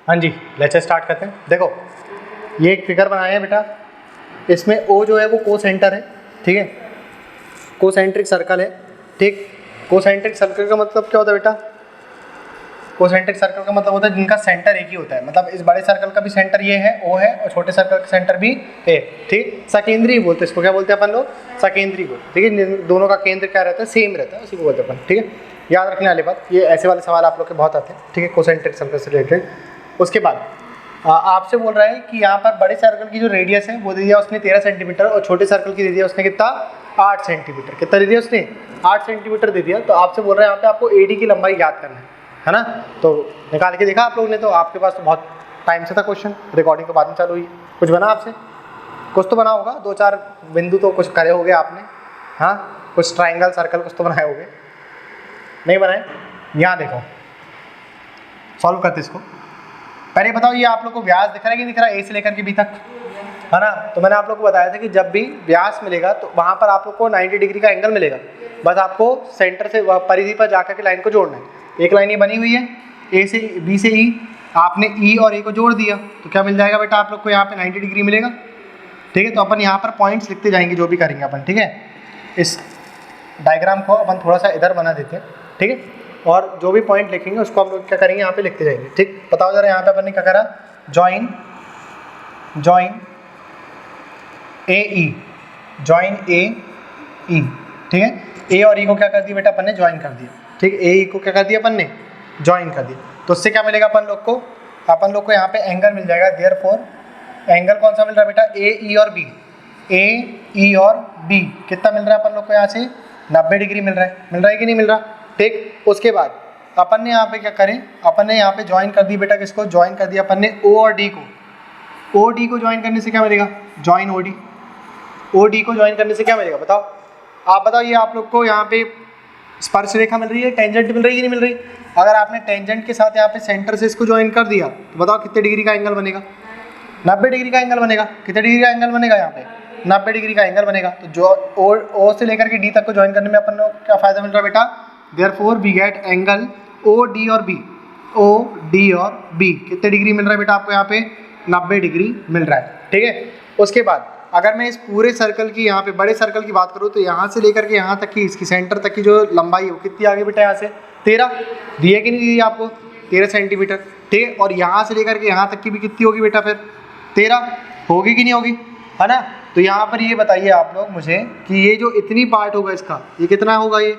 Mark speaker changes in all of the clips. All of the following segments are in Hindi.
Speaker 1: हाँ जी, लेट्स स्टार्ट करते हैं। देखो ये एक फिगर बनाया है बेटा, इसमें ओ जो है वो को सेंटर है, ठीक है, कोसेंट्रिक सर्कल है, ठीक। कोसेंट्रिक सर्कल का मतलब क्या होता है बेटा? कोसेंट्रिक सर्कल का मतलब होता है जिनका सेंटर एक ही होता है, मतलब इस बड़े सर्कल का भी सेंटर ये है, ओ है, और छोटे सर्कल का सेंटर भी ए, ठीक। सकेंद्री बोलते हैं इसको, क्या बोलते हैं अपन लोग? सकेंद्री बोलते, ठीक है। दोनों का केंद्र क्या रहता है? सेम रहता है, उसी को बोलते हैं अपन, ठीक है। याद रखने वाली बात, ये ऐसे वाले सवाल आप लोग के बहुत आते हैं, ठीक है, कोसेंट्रिक सर्कल से रिलेटेड। उसके बाद आपसे बोल रहा है कि यहाँ पर बड़े सर्कल की जो रेडियस है वो दे दिया उसने 13 सेंटीमीटर, और छोटे सर्कल की दे दिया उसने कितना? 8 सेंटीमीटर। कितना दे दिया उसने? 8 सेंटीमीटर दे दिया। तो आपसे बोल रहा है यहाँ पे आपको एडी की लंबाई याद करना है ना? तो निकाल के देखा आप लोगों ने? तो आपके पास तो बहुत टाइम से था क्वेश्चन, रिकॉर्डिंग तो बाद में चालू हुई। कुछ बना आपसे? कुछ तो बना होगा, 2-4 बिंदु तो कुछ करे होगे आपने, हाँ, कुछ ट्राइंगल सर्कल कुछ तो बनाए होगे, नहीं बनाए? यहाँ देखो, सॉल्व करते इसको। पहले बताओ ये आप लोग को व्यास दिख रहा है कि नहीं दिख रहा है? ए से लेकर के बी तक, है ना? तो मैंने आप लोग को बताया था कि जब भी व्यास मिलेगा तो वहाँ पर आप लोग को 90 डिग्री का एंगल मिलेगा। बस आपको सेंटर से परिधि पर जाकर के लाइन को जोड़ना है। एक लाइन ये बनी हुई है, ए से बी से ई, आपने ई और ए को जोड़ दिया तो क्या मिल जाएगा बेटा आप लोग को? यहाँ पे 90 डिग्री मिलेगा, ठीक है। तो अपन यहाँ पर पॉइंट्स लिखते जाएंगे जो भी करेंगे अपन, ठीक है। इस डायग्राम को अपन थोड़ा सा इधर बना देते हैं, ठीक है, और जो भी पॉइंट लिखेंगे उसको हम लोग क्या करेंगे? यहाँ पे लिखते जाएंगे, ठीक। बताओ जरा यहाँ पे अपन ने क्या करा? जॉइन ए ई, जॉइन ए ई, ठीक है। ए और ई को क्या कर दिया बेटा अपन ने? ज्वाइन कर दिया, ठीक। ए ई को क्या कर दिया अपन ने? ज्वाइन कर दिया। तो उससे क्या मिलेगा अपन लोग को? अपन लोग को यहाँ पे एंगल मिल जाएगा। देयरफॉर एंगल कौन सा मिल रहा है बेटा? ए ई और बी, ए ई और बी कितना मिल रहा है अपन लोग को? यहाँ से 90 डिग्री मिल रहा है कि नहीं मिल रहा, ठीक। उसके बाद अपन ने यहाँ पे क्या करें? अपन ने यहाँ पे ज्वाइन कर दी बेटा, किसको ज्वाइन कर दिया अपन ने? ओ और डी को। ओ डी को ज्वाइन करने से क्या मिलेगा? Join O D. O D को ज्वाइन करने से क्या मिलेगा बताओ? आप बताओ, ये आप लोग को यहाँ पे स्पर्श रेखा मिल रही है, टेंजेंट मिल रही है कि नहीं मिल रही? अगर आपने टेंजेंट के साथ यहाँ पे सेंटर से इसको ज्वाइन कर दिया तो बताओ कितने डिग्री का एंगल बनेगा? 90 डिग्री का एंगल बनेगा। कितने डिग्री का एंगल बनेगा यहाँ पे? 90 डिग्री का एंगल बनेगा। तो जो ओ से लेकर के डी तक को ज्वाइन करने में अपन को क्या फायदा मिल रहा है बेटा? Therefore we get angle O D और बी, ओ डी और बी कितने डिग्री मिल रहा है बेटा आपको? यहाँ पे 90 डिग्री मिल रहा है, ठीक है। उसके बाद अगर मैं इस पूरे सर्कल की, यहाँ पे बड़े सर्कल की बात करूँ तो यहाँ से लेकर के यहाँ तक की, इसकी सेंटर तक की जो लंबाई है वो कितनी आ गई बेटा? यहाँ से 13 दिए कि नहीं दिए आपको? 13 सेंटीमीटर, ठीक है। और यहाँ से लेकर के यहाँ तक की भी कितनी होगी बेटा? फिर 13 होगी कि नहीं होगी, है ना? तो यहाँ पर ये बताइए आप लोग मुझे कि ये जो इतनी पार्ट होगा इसका, ये कितना होगा? ये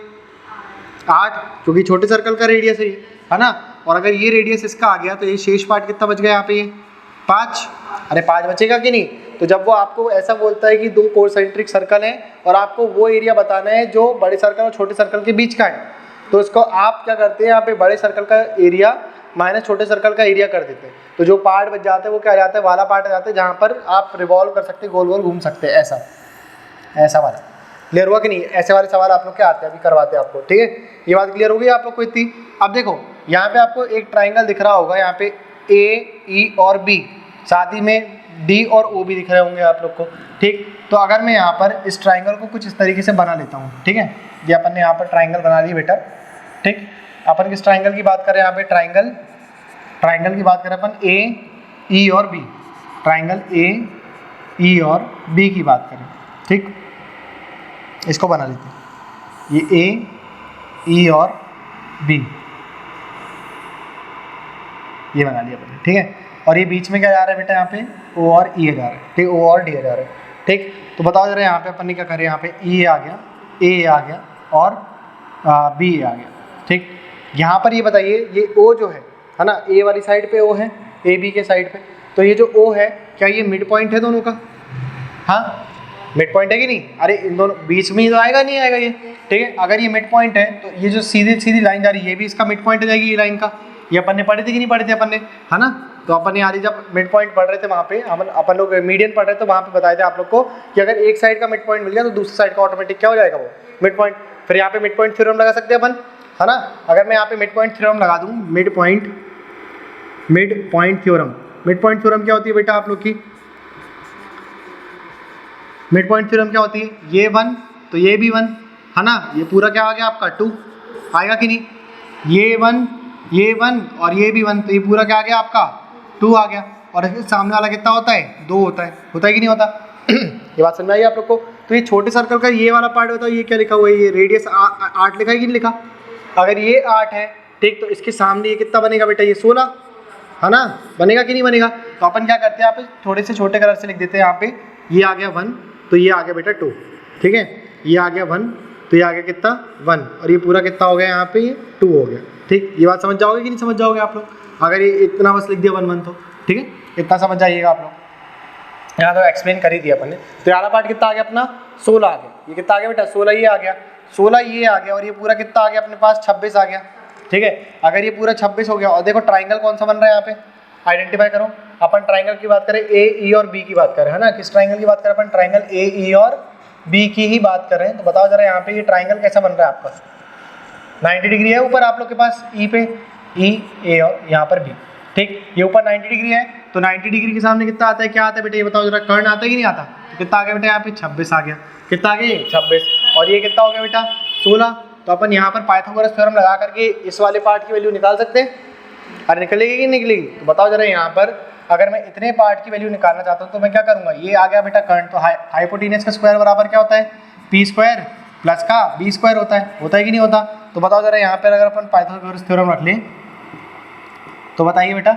Speaker 1: 8, क्योंकि छोटे सर्कल का रेडियस है ना? और अगर ये रेडियस इसका आ गया तो ये शेष पार्ट कितना बच गया यहाँ पे? ये 5। अरे 5 बचेगा कि नहीं? तो जब वो आपको ऐसा बोलता है कि 2 कोसेंट्रिक सर्कल हैं और आपको वो एरिया बताना है जो बड़े सर्कल और छोटे सर्कल के बीच का है, तो इसको आप क्या करते हैं? यहाँ पे बड़े सर्कल का एरिया माइनस छोटे सर्कल का एरिया कर देते हैं। तो जो पार्ट बच जाता है वो क्या आ जाता है? वाला पार्ट आ जाता है जहाँ पर आप रिवॉल्व कर सकते हैं, गोल गोल घूम सकते हैं, ऐसा वाला। क्लियर हुआ कि नहीं? ऐसे वाले सवाल आप लोग क्या आते हैं, अभी करवाते हैं आपको, ठीक है। ये बात क्लियर हो गई आप लोग को इतनी? अब देखो यहाँ पे आपको एक ट्राइंगल दिख रहा होगा, यहाँ पे ए ई और बी, साथ ही में डी और ओ भी दिख रहे होंगे आप लोग को, ठीक। तो अगर मैं यहाँ पर इस ट्राइंगल को कुछ इस तरीके से बना लेता हूँ, ठीक है। ये अपन ने यहाँ पर ट्राइंगल बना ली बेटा, ठीक। अपन किस ट्राइंगल की बात करें? यहाँ पे ट्राइंगल की बात करें अपन ए ई और बी, ट्राइंगल ए ई और बी की बात करें, ठीक। इसको बना लेते हैं, ये ए ई और बी, ये बना लिया अपन, ठीक है। और ये बीच में क्या जा रहा है बेटा? यहाँ पे ओ और ई जा रहा है, ठीक। ओ और डी जा रहा है, ठीक। तो बताओ जरा यहाँ पे अपन ने क्या करें? यहाँ पे ई आ गया, ए आ गया और बी आ गया, ठीक। यहाँ पर ये बताइए, ये ओ जो है ना, ए वाली साइड पे ओ है, ए बी के साइड पे, तो ये जो ओ है क्या ये मिड पॉइंट है दोनों का? हाँ, मिड पॉइंट है कि नहीं? अरे इन दोनों बीच में ही तो आएगा, नहीं आएगा ये, ठीक है। अगर ये मिड पॉइंट है तो ये जो सीधी लाइन जा रही है ये भी इसका मिड पॉइंट हो जाएगी, ये लाइन का। ये अपन ने पढ़ी थी कि नहीं पढ़ी थी अपन ने, है ना? तो अपन ने यार जब मिड पॉइंट पढ़ रहे थे वहाँ पे अपन लोग मीडियन पढ़ रहे थे, तो वहाँ पे बताए थे आप लोग को कि अगर एक साइड का मिड पॉइंट मिल गया तो दूसरी साइड का ऑटोमेटिक क्या हो जाएगा? वो मिड पॉइंट। फिर यहाँ पे मिड पॉइंट थ्योरम लगा सकते हैं अपन, है ना? अगर मैं यहाँ पे मिड पॉइंट थ्योरम लगा दूँ, मिड पॉइंट थ्योरम क्या होती है बेटा आप लोग की? मिड पॉइंट थ्योरम क्या होती है? ये 1 तो ये भी 1, है ना? ये पूरा क्या आ गया आपका? 2 आएगा कि नहीं? ये 1 और ये भी 1, तो ये पूरा क्या आ गया आपका? 2 आ गया, और इसके सामने वाला कितना होता है, 2 होता है कि नहीं होता? ये बात समझ में आई आप लोग को? तो ये छोटे सर्कल का ये वाला पार्ट बताओ, ये क्या लिखा हुआ है, ये रेडियस 8 लिखा है कि नहीं लिखा? अगर ये 8 है ठीक, तो इसके सामने ये कितना बनेगा बेटा, ये 16 है ना, बनेगा कि नहीं बनेगा? तो अपन क्या करते हैं, यहाँ पे थोड़े से छोटे कलर से लिख देते हैं, यहाँ पे ये आ गया 1, तो ये आ गया बेटा 2, ठीक है, ये आ गया 1, तो ये आ गया कितना 1, और ये पूरा कितना हो गया यहाँ पे, ये 2 हो गया, ठीक। ये बात समझ जाओगे कि नहीं समझ जाओगे आप लोग? अगर ये इतना बस लिख दिया 1 1 तो ठीक है, इतना समझ जाइएगा आप लोग। यहाँ तो एक्सप्लेन कर ही दिया अपन ने। तो वाला पार्ट कितना आ गया अपना, 16 आ गया। ये कितना आ गया बेटा, 16 ये आ गया, 16 ये आ गया, और ये पूरा कितना आ गया अपने पास, 26 आ गया, ठीक है। अगर ये पूरा 26 हो गया, और देखो ट्राइंगल कौन सा बन रहा है यहाँ पे, आइडेंटिफाई करो। अपन ट्राइंगल की बात करें, ए ई और बी की बात करें, है ना, किस ट्राइंगल की बात करें अपन, ट्राइंगल ए ई और बी की ही बात कर रहे हैं। तो बताओ जरा यहाँ पे ये ट्राइंगल कैसा बन रहा है आपका, 90 डिग्री है ऊपर आप लोग के पास, ई पे, ई ए और यहाँ पर बी, ठीक। ये ऊपर 90 डिग्री है, तो 90 डिग्री के सामने कितना आता है, क्या आता है बेटा, ये बताओ जरा, कर्ण आता है कि नहीं आता? तो कितना आ गया बेटा यहाँ पे, 26 आ गया, कितना आ गया, 26, और ये कितना हो गया बेटा, 16। तो अपन यहाँ पर पाइथागोरस थ्योरम लगा करके इस वाले पार्ट की वैल्यू निकाल सकते हैं। अरे निकलेगी कि निकलेगी? तो बताओ जरा, यहाँ पर अगर मैं इतने पार्ट की वैल्यू निकालना चाहता हूँ तो मैं क्या करूँगा, ये आ गया बेटा कर्ण, तो हाइपोटेनस का स्क्वायर बराबर क्या होता है, पी स्क्वायर प्लस का बी स्क्वायर होता है कि नहीं होता? तो बताओ जरा यहाँ पर अगर अपन पाइथागोरस थ्योरम रख लें तो बताइए बेटा,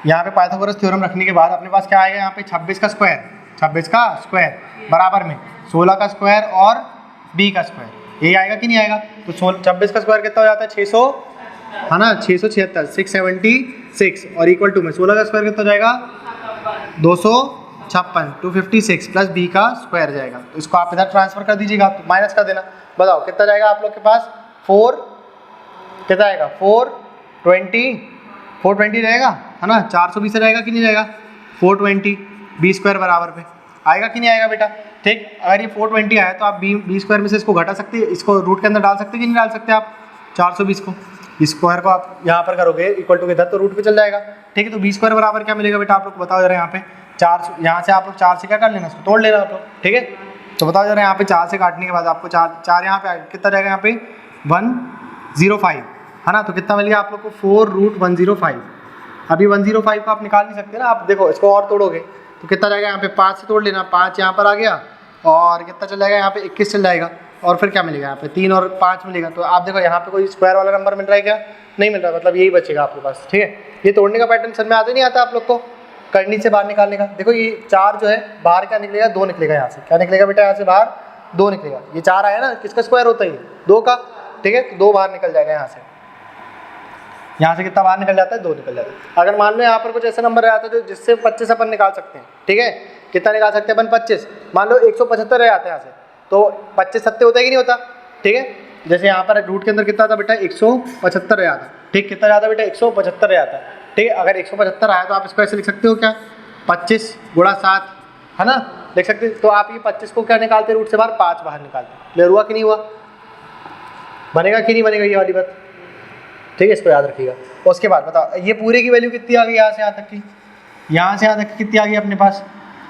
Speaker 1: यहाँ पे पाइथागोरस थ्योरम रखने के बाद अपने पास क्या आएगा, यहाँ पे 26 का स्क्वायर बराबर में 16 का स्क्वायर और b का स्क्वायर, यही आएगा कि नहीं आएगा? तो 26 का स्क्वायर कितना हो जाता है, 600, है ना, 676, 676, और इक्वल टू में 16 का स्क्वायर कितना हो जाएगा, 256, 256 प्लस b का स्क्वायर जाएगा। तो इसको आप इधर ट्रांसफर कर दीजिएगा, तो माइनस कर देना। बताओ कितना जाएगा आप लोग के पास, 4 कितना आएगा, 420 रहेगा, है ना, 420 से रहेगा कि नहीं रहेगा, 420 बी स्क्वायर बराबर पे आएगा कि नहीं आएगा बेटा, ठीक। अगर ये 420 आया तो आप बी स्क्वायर में से इसको घटा सकते हैं, इसको रूट के अंदर डाल सकते हैं कि नहीं डाल सकते आप, 420 को स्क्वायर को आप यहाँ पर करोगे इक्वल टू के इधर, तो रूट पे चल जाएगा, ठीक है। तो बी स्क्वायर बराबर क्या मिलेगा बेटा आप लोग को, बताओ जरा, यहाँ पे 4, यहाँ से आप लोग 4 से क्या कर लेना, इसको तोड़ लेना आप लोग, ठीक है। तो बताओ जरा, यहाँ पे 4 से काटने के बाद आपको 4 यहाँ पे कितना जाएगा, यहाँ पे 105, है ना, तो कितना मिल गया आप लोग को, 4√105। अभी 105 को आप निकाल नहीं सकते ना, आप देखो इसको और तोड़ोगे तो कितना जाएगा, यहाँ पे 5 से तोड़ लेना, 5 यहाँ पर आ गया, और कितना चल जाएगा यहाँ पे 21 चल जाएगा, और फिर क्या मिलेगा यहाँ पे 3 और 5 मिलेगा। तो आप देखो यहाँ पे कोई स्क्वायर वाला नंबर मिल रहा है क्या, नहीं मिल रहा, मतलब यही बचेगा आपके पास, ठीक है। ये तोड़ने का पैटर्न समझ में आता नहीं आता आप लोग को, करनी से बाहर निकालने का। देखो ये 4 जो है बाहर क्या निकलेगा, 2 निकलेगा, यहाँ से क्या निकलेगा बेटा, यहाँ से बाहर 2 निकलेगा। ये 4 आया ना, किसका स्क्वायर होता है, 2 का, ठीक है। तो 2 बाहर निकल जाएगा यहाँ से कितना बाहर निकल जाता है, 2 निकल जाता है। अगर मान लो यहाँ पर कुछ ऐसा नंबर आता है तो जिससे 25 अपन निकाल सकते हैं, ठीक है। कितना निकाल सकते हैं अपन, 25, मान लो 175 रह जाता है यहाँ से, तो 25 सत्ते होता है कि नहीं होता, ठीक है। जैसे यहाँ पर रूट के अंदर कितना था बेटा, 175 रह जाता है, ठीक, कितना जाता है बेटा, 175 रह जाता है, ठीक है। अगर 175 आया तो आप इसको ऐसे लिख सकते हो क्या, 25 गुणा 7, है ना, लिख सकते हैं। तो आप ये 25 को क्या निकालते रूट से बाहर, 5 बाहर निकालते, क्लियर हुआ कि नहीं हुआ, बनेगा कि नहीं बनेगा ये वाली बात, ठीक है, इसको याद रखिएगा। उसके बाद बताओ ये पूरे की वैल्यू कितनी आ गई, यहाँ से यहाँ तक की, यहाँ से यहाँ तक की कितनी आ गई अपने पास,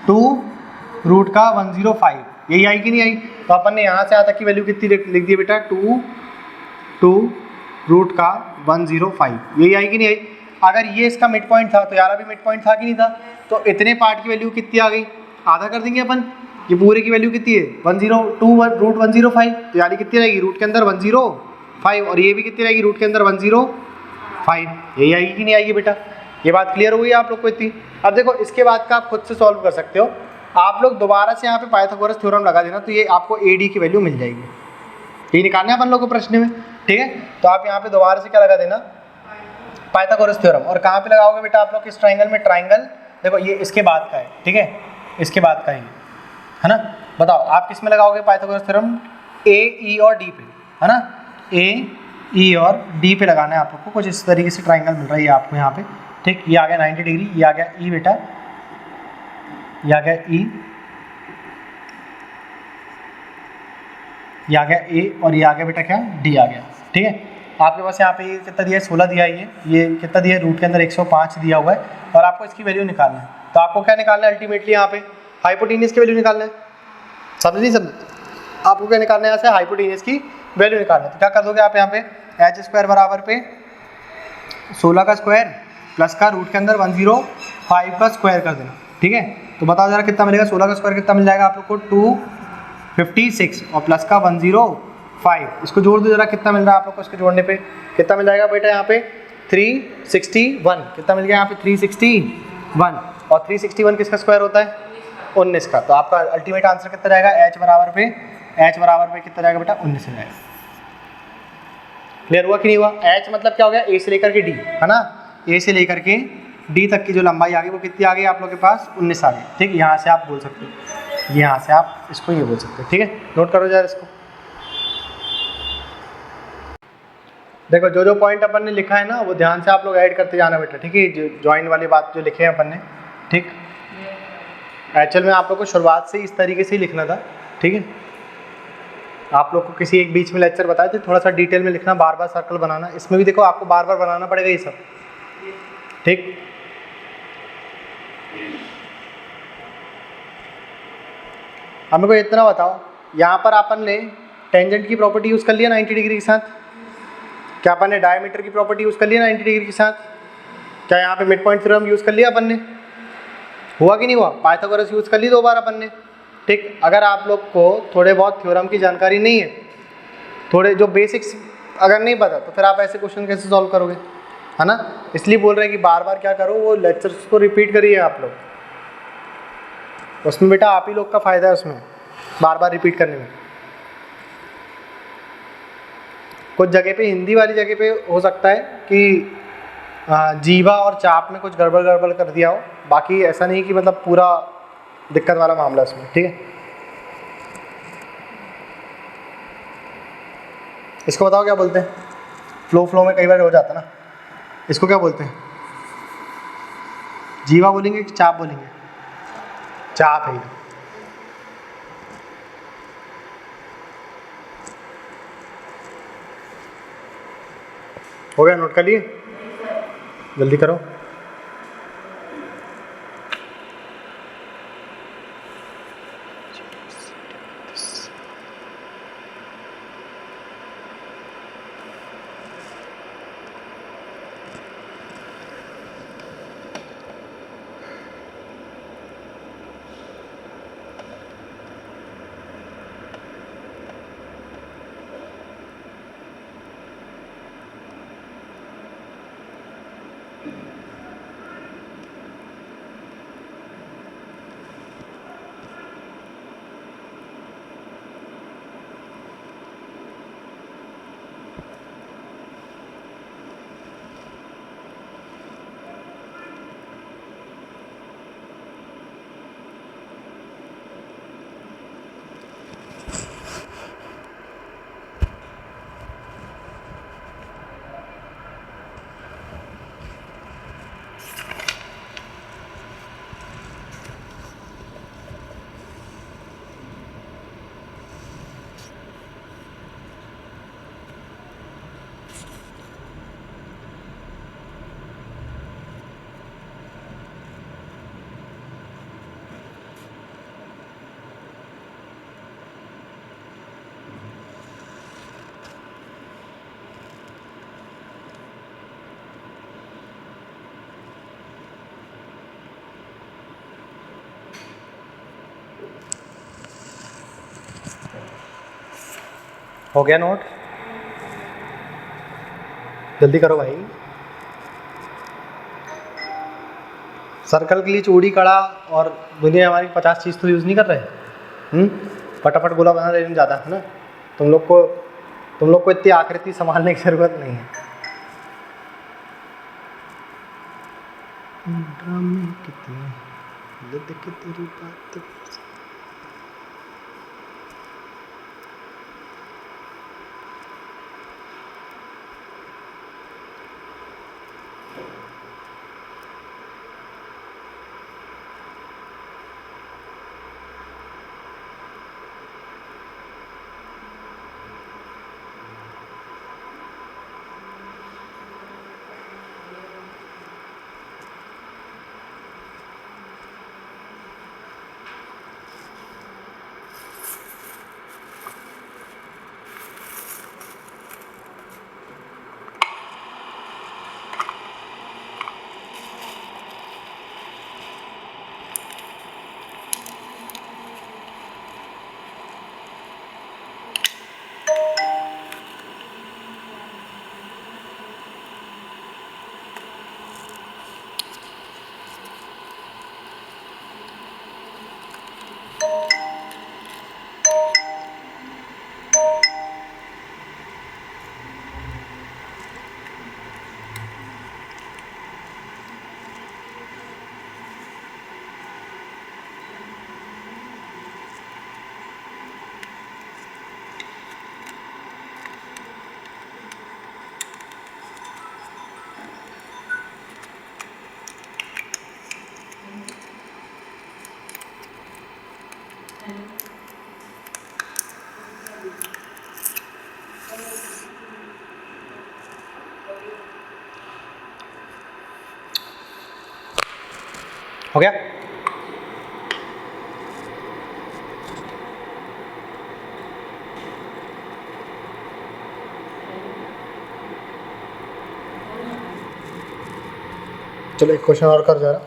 Speaker 1: 2√105, यही आई कि नहीं आई? तो अपन ने यहाँ से यहाँ तक की वैल्यू कितनी लिख दी बेटा, 2√105, यही आई कि नहीं आई? अगर ये इसका मिड पॉइंट था तो यार भी मिड पॉइंट था कि नहीं था? तो इतने पार्ट की वैल्यू कितनी आ गई, आधा कर देंगे अपन, ये पूरे की वैल्यू कितनी है, 102√105, तो यानी कितनी रहेगी, रूट के अंदर 105, और ये भी कितनी रहेगी, रूट के अंदर 105, यही आएगी कि नहीं आएगी बेटा? ये बात क्लियर हो गई आप लोग को इतनी? अब देखो इसके बाद का आप खुद से सॉल्व कर सकते हो, आप लोग दोबारा से यहाँ पे पाइथागोरस थ्योरम लगा देना, तो ये आपको AD की वैल्यू मिल जाएगी, ये निकालना है अपन लोग को प्रश्न में, ठीक है। तो आप यहाँ पे दोबारा से क्या लगा देना, पाइथागोरस थ्योरम, और कहाँ पे लगाओगे बेटा आप लोग, इस ट्राइंगल में, ट्राइंगल देखो ये इसके बाद का है, ठीक है, इसके बाद का है ना। बताओ आप किस में लगाओगे पाइथागोरस थ्योरम, A, E और D पे, है ना, A, E और D पे लगाना है आप लोग को। कुछ इस तरीके से ट्राइंगल मिल रहा है ये आपको यहाँ पे, ठीक, ये आ गया 90 डिग्री, ये आ गया E बेटा, ये आ गया E, ये आ गया A, और ये आ गया बेटा क्या, D आ गया, ठीक है। आपके पास यहाँ पे कितना दिया है, 16 दिया है, ये कितना दिया है, रूट के अंदर 105 दिया हुआ है, और आपको इसकी वैल्यू निकालना है। तो आपको क्या निकालना है अल्टीमेटली, यहाँ पे हाइपोटेनस की वैल्यू निकालना है, समझ नहीं समझ, आपको क्या निकालना है, यहाँ से हाइपोटेनस की वैल्यू निकालना है। तो क्या कर दोगे आप यहाँ पे, h² बराबर पे 16 का स्क्वायर प्लस का रूट के अंदर 105 का स्क्वायर कर देना, ठीक है। तो बताओ जरा कितना मिलेगा, 16 का स्क्वायर कितना मिल जाएगा आप लोग को 256 और प्लस का 105, इसको जोड़ दो जरा कितना मिल रहा है आप लोग को, इसके जोड़ने पे कितना मिल जाएगा बेटा यहाँ पे 361, कितना मिल गया यहाँ पे 361, और 361 किसका स्क्वायर होता है 19 का। तो आपका अल्टीमेट आंसर कितना जाएगा h बराबर पे कितना जाएगा बेटा 19 हो जाएगा। क्लियर हुआ कि नहीं हुआ। h मतलब क्या हो गया, a से लेकर के d है ना, a से लेकर के d तक की जो लंबाई आ गई वो कितनी आ गई आप लोग के पास 19 आ गई, ठीक। यहाँ से आप बोल सकते हो, यहाँ से आप इसको ये बोल सकते हो, ठीक है। नोट करो यार इसको। देखो जो जो पॉइंट अपन ने लिखा है ना वो ध्यान से आप लोग ऐड करते जाना बेटा, ठीक है। जो ज्वाइन वाली बात जो लिखे हैं अपन ने, ठीक। एक्चुअल में आप लोग को शुरुआत से इस तरीके से ही लिखना था, ठीक है। आप लोग को किसी एक बीच में लेक्चर बताए थे थोड़ा सा डिटेल में लिखना, बार बार सर्कल बनाना, इसमें भी देखो आपको बार बार बनाना पड़ेगा ये सब, ठीक। अब मेरे को इतना बताओ, यहाँ पर अपन ने टेंजेंट की प्रॉपर्टी यूज़ कर लिया 90 डिग्री के साथ, क्या अपन ने डायमीटर की प्रॉपर्टी यूज़ कर लिया 90 डिग्री के साथ, क्या यहाँ पे मिड पॉइंट थ्योरम यूज़ कर लिया अपन ने, हुआ कि नहीं हुआ। पाइथागोरस यूज़ कर ली 2 बार अपन ने, ठीक। अगर आप लोग को थोड़े बहुत थ्योरम की जानकारी नहीं है, थोड़े जो बेसिक्स अगर नहीं पता, तो फिर आप ऐसे क्वेश्चन कैसे सॉल्व करोगे, है ना। इसलिए बोल रहे हैं कि बार बार क्या करो, वो लेक्चर्स को रिपीट करिए आप लोग, उसमें बेटा आप ही लोग का फ़ायदा है उसमें बार बार रिपीट करने में। कुछ जगह पे हिंदी वाली जगह पे हो सकता है कि जीवा और चाप में कुछ गड़बड़ कर दिया हो, बाकी ऐसा नहीं कि मतलब पूरा दिक्कत वाला मामला उसमें, ठीक है। इसको बताओ क्या बोलते हैं, फ्लो में कई बार हो जाता है ना, इसको क्या बोलते हैं, जीवा बोलेंगे कि चाप बोलेंगे, चाप है। हो गया, नोट कर लिए, जल्दी करो। हो गया नोट, जल्दी करो भाई। सर्कल के लिए चूड़ी कड़ा और दुनिया हमारी 50 चीज़ तो यूज़ नहीं कर रहे, फटाफट गोला बना रहे ज़्यादा, है ना। तुम लोग को इतनी आकृति संभालने की ज़रूरत नहीं है। तेरी बात हो गया? चलो एक क्वेश्चन और कर जरा।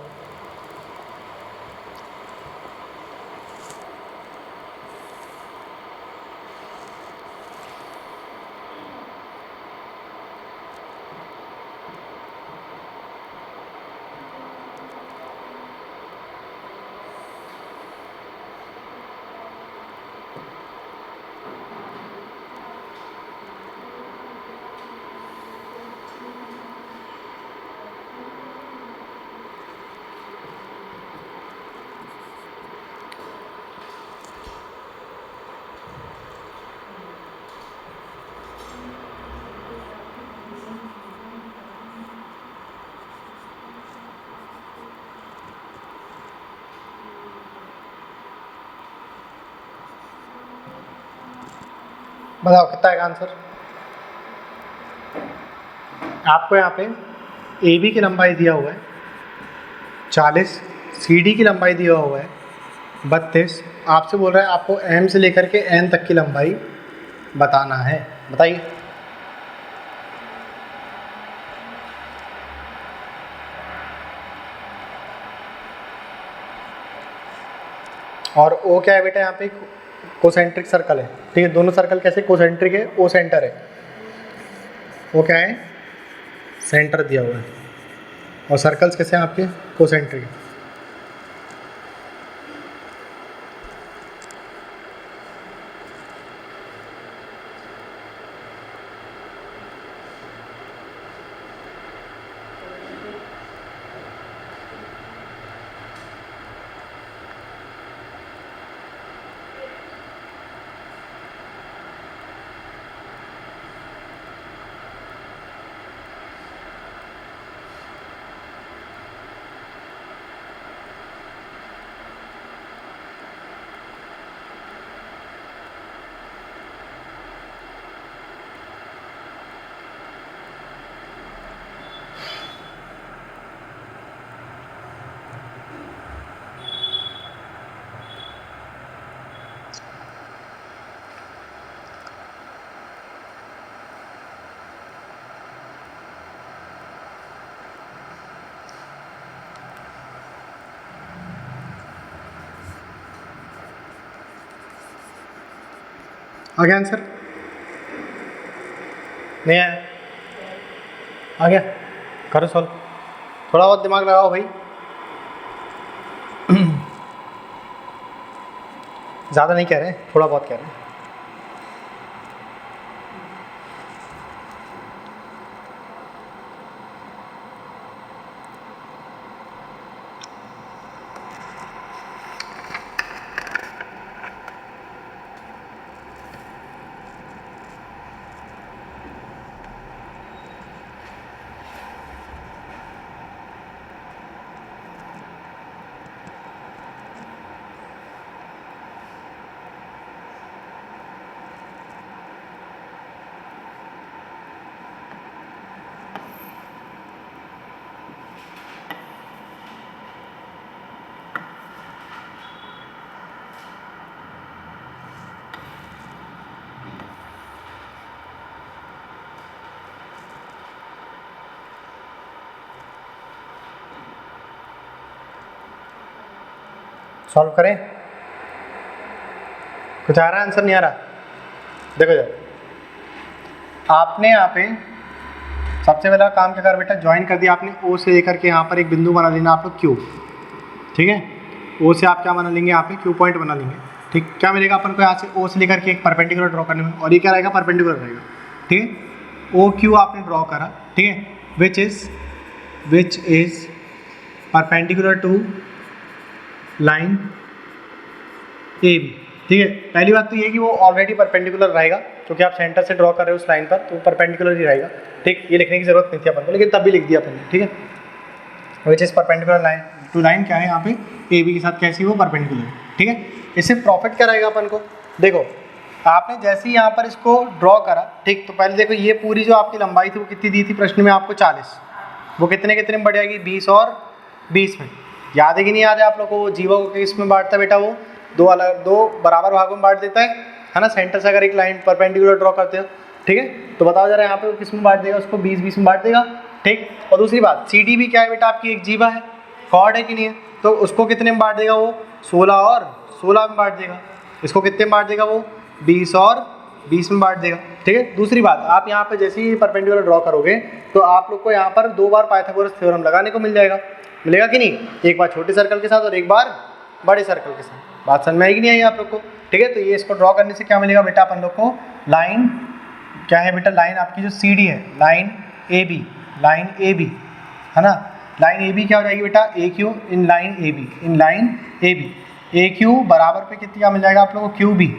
Speaker 1: बताओ कितना है आंसर? आपको यहाँ पे ए बी की लंबाई दिया हुआ है 40, सी डी की लंबाई दिया हुआ है 32। आपसे बोल रहा है आपको एम से लेकर के एन तक की लंबाई बताना है। बताइए। और ओ क्या है बेटा? यहाँ पे कोसेंट्रिक सर्कल है, ठीक है। दोनों सर्कल कैसे कोसेंट्रिक है? ओ सेंटर है, वो क्या है? सेंटर दिया हुआ है। और सर्कल्स कैसे हैं आपके? कोसेंट्रिक है। आ गया आंसर? नहीं आया? आ गया? करो सॉल्व। थोड़ा बहुत दिमाग लगाओ भाई। ज़्यादा नहीं कह रहे, थोड़ा बहुत कह रहे हैं। सॉल्व करें? कुछ आ रहा है? आंसर नहीं आ रहा? देखो जरा, आपने यहाँ पे सबसे पहला काम क्या कर बेटा? ज्वाइन कर दिया आपने। ओ से लेकर के यहाँ पर एक बिंदु बना लेना आप लोग क्यू, ठीक है। ओ से आप क्या बना लेंगे? यहाँ पे क्यू पॉइंट बना लेंगे, ठीक। क्या मिलेगा अपन को यहाँ से? ओ से लेकर के एक परपेंडिकुलर ड्रॉ करने में, और ये क्या रहेगा? परपेंडिकुलर रहेगा, ठीक है। ओ क्यू आपने ड्रॉ करा, ठीक है, which is perpendicular to line A B, ठीक है। पहली बात तो ये कि वो ऑलरेडी परपेंडिकुलर रहेगा, क्योंकि आप सेंटर से ड्रॉ कर रहे हो उस लाइन पर, तो परपेंडिकुलर ही रहेगा, ठीक। ये लिखने की जरूरत नहीं थी अपन को, लेकिन तब भी लिख दिया अपन ने, ठीक है। Which is perpendicular line to line क्या है यहाँ पे? ए बी के साथ कैसी वो परपेंडिकुलर, ठीक है। इससे प्रॉफिट क्या रहेगा अपन को? देखो, आपने जैसे ही यहाँ पर इसको ड्रॉ करा, ठीक, तो पहले देखो ये पूरी जो आपकी लंबाई थी वो कितनी दी थी प्रश्न में आपको? 40। वो कितने कितने में बढ़ जाएगी? 20 और 20 में, याद है कि नहीं याद है आप लोगों को? जीवा को किस में बांटता है बेटा? वो दो बराबर भागों में बांट देता है ना। सेंटर से अगर एक लाइन परपेंडिकुलर ड्रॉ करते हो, ठीक है, तो बताओ जरा यहाँ पे वो किस में बांट देगा? उसको 20-20 में बांट देगा, ठीक। और दूसरी बात, सी डी भी क्या है बेटा? आपकी एक जीवा है, कॉर्ड है कि नहीं है, तो उसको कितने में बांट देगा? वो 16 और 16 में बांट देगा। इसको कितने में बांट देगा? वो 20 और 20 में बांट देगा, ठीक है। दूसरी बात, आप यहाँ पे जैसे ही परपेंडिकुलर ड्रॉ करोगे तो आप लोग को यहाँ पर 2 बार पाइथागोरस थ्योरम लगाने को मिल जाएगा, मिलेगा कि नहीं? एक बार छोटे सर्कल के साथ और एक बार बड़े सर्कल के साथ। बात समझ में आएगी नहीं आई आप लोग को? ठीक है, तो ये इसको ड्रॉ करने से क्या मिलेगा बेटा अपन लोग को? लाइन क्या है बेटा? लाइन आपकी जो सी डी है, line A B, line A B है ना। लाइन ए बी क्या हो जाएगी बेटा? A Q in line A B, in line A B. A Q बराबर पे कितनी क्या मिल जाएगा आप लोगों को? Q B.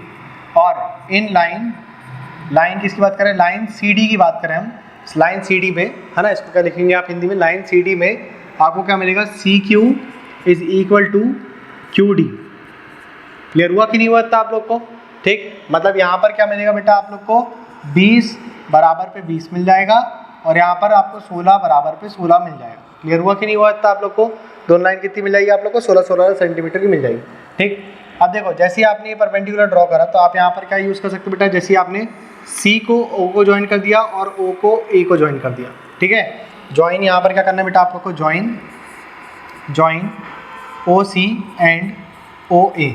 Speaker 1: और इन लाइन किसकी बात करें? लाइन सी डी की बात करें हम, लाइन सी डी में, है ना। इसको क्या लिखेंगे आप हिंदी में? लाइन सी डी में आपको क्या मिलेगा? C Q is equal to Q D. Clear हुआ कि नहीं हुआ था आप लोग को? ठीक, मतलब यहाँ पर क्या मिलेगा बेटा आप लोग को? 20 बराबर पे 20 मिल जाएगा और यहाँ पर आपको 16 बराबर पे 16 मिल जाएगा। क्लियर हुआ कि नहीं हुआ था आप लोग को? दोनों लाइन कितनी मिल जाएगी आप लोग को? 16-16 सेंटीमीटर की मिल जाएगी, ठीक। अब देखो, जैसे ही आपने ये परपेंडिकुलर ड्रॉ करा तो आप यहाँ पर क्या यूज़ कर सकते हो बेटा? जैसे आपने सी को ओ को ज्वाइन कर दिया और ओ को ए को ज्वाइन कर दिया, ठीक है। ज्वाइन यहाँ पर क्या करना है बेटा आप लोग को? Join O C and O A.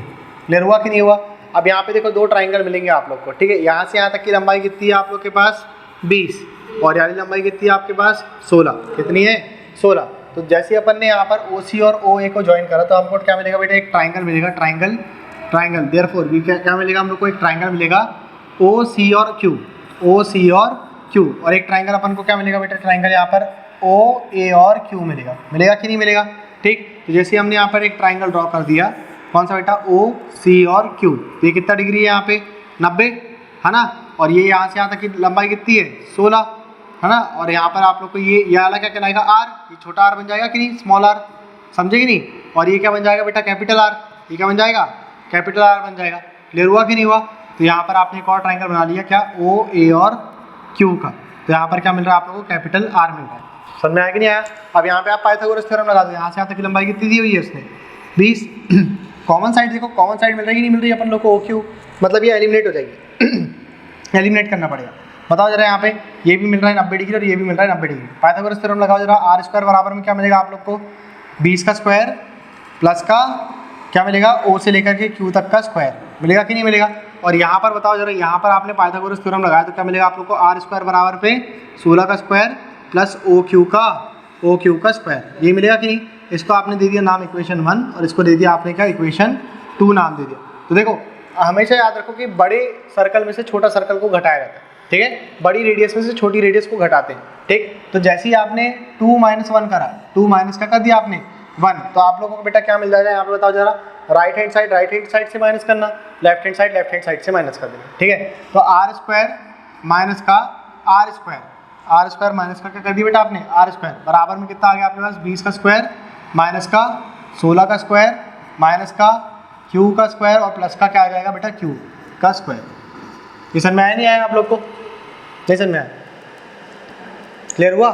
Speaker 1: Clear हुआ कि नहीं हुआ? अब यहाँ पे देखो 2 ट्राइंगल मिलेंगे आप लोग को, ठीक है। यहाँ से यहाँ तक की लंबाई कितनी है आप लोग के पास? 20, और यानी लंबाई कितनी है आपके पास? 16। कितनी है? 16। तो जैसे अपन ने यहाँ पर ओ सी और ओ ए को ज्वाइन करा तो हमको क्या मिलेगा बेटा? एक ट्राइंगल मिलेगा, ट्राइंगल। देयरफॉर भी क्या मिलेगा हम लोग को? एक ट्राइंगल मिलेगा ओ सी और क्यू, ओ सी और क्यू। और एक ट्राइंगल अपन को क्या मिलेगा बेटा? ट्राइंगल यहाँ पर ओ ए और क्यू मिलेगा, मिलेगा कि नहीं मिलेगा? ठीक, तो जैसे हमने यहाँ पर एक ट्राइंगल ड्रॉ कर दिया, कौन सा बेटा? ओ सी और क्यू। ये कितना डिग्री है यहाँ पे? 90, है ना। और ये यहाँ से यहाँ तक की लंबाई कितनी है? 16, है ना। और यहाँ पर आप लोग को ये वाला क्या कहलाएगा? आर। ये छोटा आर बन जाएगा कि नहीं? स्मॉल आर, समझे कि नहीं? और ये क्या बन जाएगा बेटा? Capital R. ये क्या बन जाएगा? कैपिटल आर बन जाएगा। क्लियर हुआ कि नहीं हुआ? तो यहाँ पर आपने एक और ट्राइंगल बना लिया, क्या? ओ ए और क्यू का। तो यहाँ पर क्या मिल रहा है आप लोगों को? कैपिटल आर मिल रहा है। समझ में आया कि नहीं आया? अब यहाँ पे आप पाइथागोरस थ्योरम लगा दो। यहाँ से यहाँ तक की लंबाई कितनी दी हुई है उसने? 20। कॉमन साइड देखो, कॉमन साइड मिल रही है कि नहीं मिल रही है अपन लोग को? ओ क्यू, मतलब ये एलिमिनेट हो जाएगी। एलिमिनेट करना पड़ेगा। बताओ जरा, यहाँ पे ये भी मिल रहा है 90 डिग्री और ये भी मिल रहा है 90 डिग्री। पाइथागोरस थ्योरम लगाओ जरा। आर स्क्वायर बराबर में क्या मिलेगा आप लोग को? 20 का स्क्वायर प्लस का क्या मिलेगा? ओ से लेकर के क्यू तक का स्क्वायर, मिलेगा कि नहीं मिलेगा? और यहाँ पर बताओ जरा, यहाँ पर आपने पाइथागोरस थ्योरम लगाया तो क्या मिलेगा आप लोग को? आर स्क्वायर बराबर पे 16 का स्क्वायर प्लस ओ क्यू का स्क्वायर, ये मिलेगा कि नहीं? इसको आपने दे दिया नाम इक्वेशन 1 और इसको दे दिया आपने क्या? इक्वेशन 2 नाम दे दिया। तो देखो, हमेशा याद रखो कि बड़े सर्कल में से छोटा सर्कल को घटाया जाता है, ठीक है। बड़ी रेडियस में से छोटी रेडियस को घटाते हैं, ठीक। तो जैसे ही आपने 2 - 1 करा, 2 माइनस का कर दिया आपने 1, तो आप लोगों को बेटा क्या मिल जाएगा? यहाँ पे बताओ जरा। राइट हैंड साइड से माइनस करना, लेफ्ट हैंड साइड से माइनस कर देना, ठीक है। तो आर स्क्वायर माइनस का आर स्क्वायर माइनस का क्या कर दिया बेटा आपने? आर स्क्वायर बराबर में कितना आ गया आपके पास? 20 का स्क्वायर माइनस का 16 का स्क्वायर माइनस का क्यू का स्क्वायर और प्लस का क्या आ जाएगा बेटा? क्यू का स्क्वायर। ये समझ में आया नहीं आया आप लोग को? नहीं समझ में आया? क्लियर हुआ?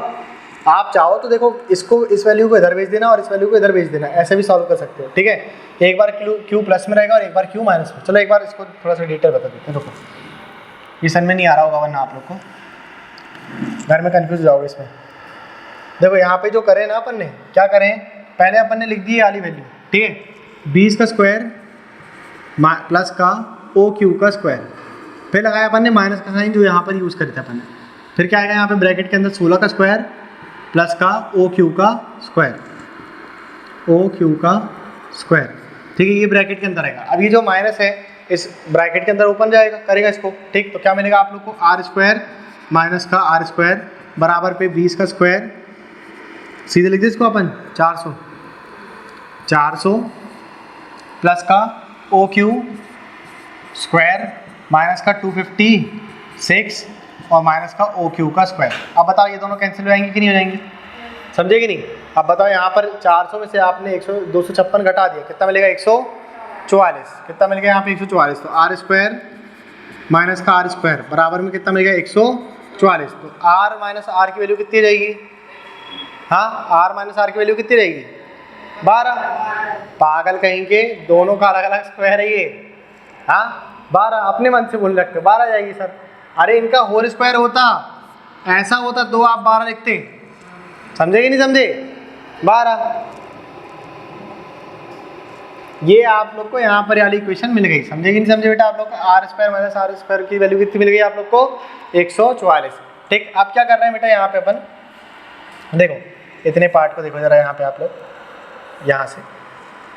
Speaker 1: आप चाहो तो देखो, इसको इस वैल्यू को इधर भेज देना और इस वैल्यू को इधर भेज देना, ऐसे भी सॉल्व कर सकते हो, ठीक है। एक बार क्यू प्लस में रहेगा और एक बार क्यू माइनस में। चलो एक बार इसको थोड़ा सा डिटेल बता देते हैं, रुको। ये समझ में नहीं आ रहा होगा वरना आप लोग को, घर में कन्फ्यूज हो जाओगे इसमें। देखो यहाँ पे जो करें ना अपन ने, क्या करें? पहले अपन ने लिख दी वाली वैल्यू, ठीक है। 20 का स्क्वायर प्लस का ओ क्यू का स्क्वायर, फिर लगाया अपन ने माइनस का साइन जो यहाँ पर यूज़ करे थे अपन ने। फिर क्या आएगा यहाँ पे? ब्रैकेट के अंदर 16 का स्क्वायर प्लस का ओ क्यू का स्क्वायर, ठीक है। ये ब्रैकेट के अंदर आएगा। अब ये जो माइनस है इस ब्रैकेट के अंदर ओपन जाएगा, करेगा इसको, ठीक। तो क्या मिलेगा आप लोग को? आर स्क्वायर माइनस का आर स्क्वायर बराबर पे 20 का स्क्वायर, सीधे लिख दे इसको अपन 400 प्लस का ओ क्यू स्क्वायर माइनस का 256 और माइनस का ओ क्यू का स्क्वायर। अब बताओ ये दोनों कैंसिल हो जाएंगे कि नहीं हो जाएंगे? समझे कि नहीं? अब बताओ यहाँ पर 400 में से आपने 256 घटा दिया, कितना मिलेगा? 144। कितना मिल गया यहाँ पे? 144। तो आर स्क्वायर माइनस का आर स्क्वायर बराबर में कितना मिल गया? 144। तो आर माइनस आर की वैल्यू कितनी रहेगी? हाँ, आर माइनस आर की वैल्यू कितनी रहेगी? 12। पागल कहीं के, दोनों का अलग अलग स्क्वायर है ये। हाँ 12, अपने मन से बोल रखते 12 जाएगी सर। अरे इनका होल स्क्वायर होता, ऐसा होता 2 आप 12 लिखते, समझे कि नहीं समझे? 12। ये आप लोग को यहाँ पर वाली इक्वेशन मिल गई, समझे कि नहीं समझे बेटा? आप लोग को R square minus R square की वैल्यू कितनी मिल गई आप लोग को? 144। ठीक, अब क्या कर रहे हैं बेटा यहाँ पे अपन, देखो इतने पार्ट को देखो जरा यहाँ पे आप लोग, यहाँ से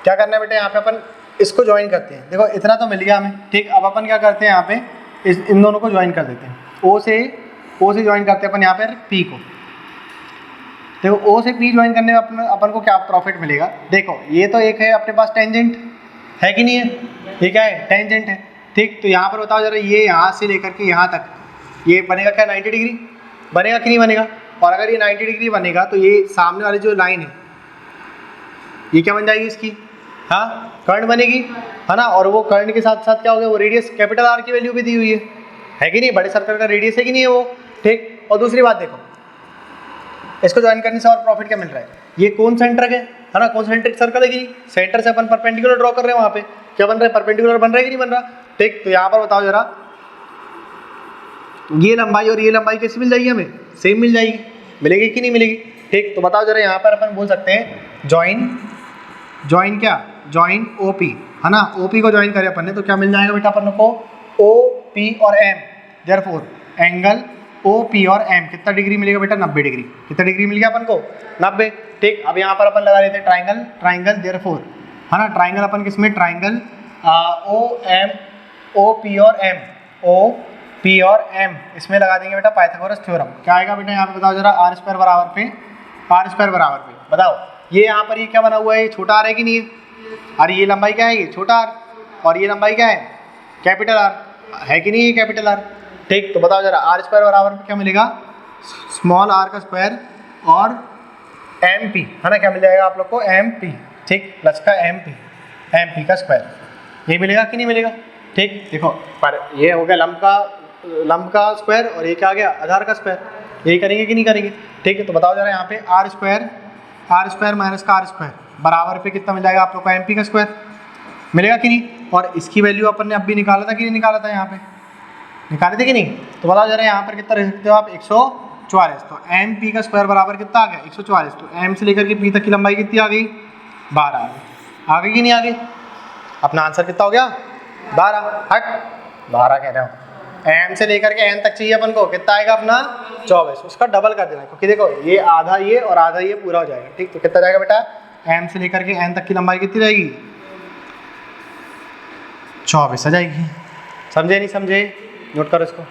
Speaker 1: क्या करना है बेटा, यहाँ पे अपन इसको ज्वाइन करते हैं। देखो इतना तो मिल गया हमें, ठीक। अब अपन क्या करते हैं यहाँ पे इन दोनों को ज्वाइन कर देते हैं। ओ से ज्वाइन करते हैं अपन यहाँ पर पी को। देखो ओ से पी ज्वाइन करने में अपन को क्या प्रॉफिट मिलेगा? देखो ये तो एक है अपने पास टेंजेंट, है कि नहीं है? ये क्या है? टेंजेंट है, ठीक। तो यहाँ पर बताओ जरा, ये यहाँ से लेकर के यहाँ तक ये बनेगा क्या? 90 डिग्री बनेगा कि नहीं बनेगा? और अगर ये 90 डिग्री बनेगा तो ये सामने वाली जो लाइन है ये क्या बन जाएगी इसकी? हाँ कर्ण बनेगी, है ना। और वो कर्ण के साथ साथ क्या हो गया? वो रेडियस कैपिटल आर की वैल्यू भी दी हुई है कि नहीं? बड़े सर्कल का रेडियस है कि नहीं है वो, ठीक। और दूसरी बात देखो, इसको ज्वाइन करने से और प्रॉफिट क्या मिल रहा है? ये कॉन्सेंट्रिक है ना, कॉन्सेंट्रिक सर्कल है कि सेंटर से अपन परपेंडिकुलर ड्रॉ कर रहे हैं, वहाँ पे क्या बन रहा है? परपेंडिकुलर बन रहा है कि नहीं बन रहा? ठीक। तो यहाँ पर बताओ जरा, ये लंबाई और ये लंबाई कैसी मिल जाएगी हमें? सेम मिल जाएगी, मिलेगी कि नहीं मिलेगी? ठीक। तो बताओ जरा, यहाँ पर अपन बोल सकते हैं ज्वाइन क्या? ज्वाइन ओ पी, है ना। ओ पी को ज्वाइन करें अपन ने तो क्या मिल जाएगा बेटा अपन को? ओ पी और M, therefore angle O P और एम कितना डिग्री मिलेगा बेटा? 90 डिग्री। कितना डिग्री मिल गया अपन को? 90। ठीक। अब यहाँ पर अपन लगा लेते हैं ट्राइंगल देयरफॉर, है ना। ट्राइंगल अपन किसमें? ट्राइंगल ओ पी और एम इसमें लगा देंगे बेटा पाइथागोरस थ्योरम। क्या आएगा बेटा यहाँ पे बताओ जरा? आर स्क्वायर बराबर पे बताओ, ये यहाँ पर ये क्या बना हुआ है? ये छोटा आर है कि नहीं है? अरे ये लंबाई क्या है? ये छोटा आर, और ये लंबाई क्या है? कैपिटल आर, है कि नहीं? ये कैपिटल आर, ठीक। तो बताओ जरा, आर स्क्वायर बराबर में क्या मिलेगा? स्मॉल आर का स्क्वायर और एम पी, है ना। क्या मिल जाएगा आप लोग को? एम पी, ठीक, प्लस का एम पी का स्क्वायर, ये मिलेगा कि नहीं मिलेगा? ठीक। देखो पर ये हो गया लंब का स्क्वायर, और ये क्या आ गया? आधार का स्क्वायर। यही करेंगे कि नहीं करेंगे? ठीक है। तो बताओ जरा, यहाँ पे आर स्क्वायर माइनस का आर स्क्वायर बराबर पे कितना मिल जाएगा आप लोग को? एम पी का स्क्वायर मिलेगा कि नहीं? और इसकी वैल्यू अपन ने अभी निकाला था कि नहीं निकाला था? यहाँ पे निकाले थे कि नहीं? तो बताओ जरा, यहाँ पर कितना रख सकते हो आप? 144। तो एम पी का स्क्वायर बराबर कितना आ गया? 144। तो एम से लेकर के पी तक की लंबाई कितनी आ गई? 12 आ गई कि नहीं आ गई? अपना आंसर कितना हो गया? 12। हट 12 कह रहे हो, एम से लेकर के एन तक चाहिए अपन को, कितना आएगा अपना? 24। उसका डबल कर देना, क्योंकि देखो ये आधा ये और आधा ये पूरा हो जाएगा, ठीक। तो कितना जाएगा बेटा? एम से लेकर के एन तक की लंबाई कितनी रहेगी? 24 आ जाएगी। समझे नहीं समझे? नोट करो इसको।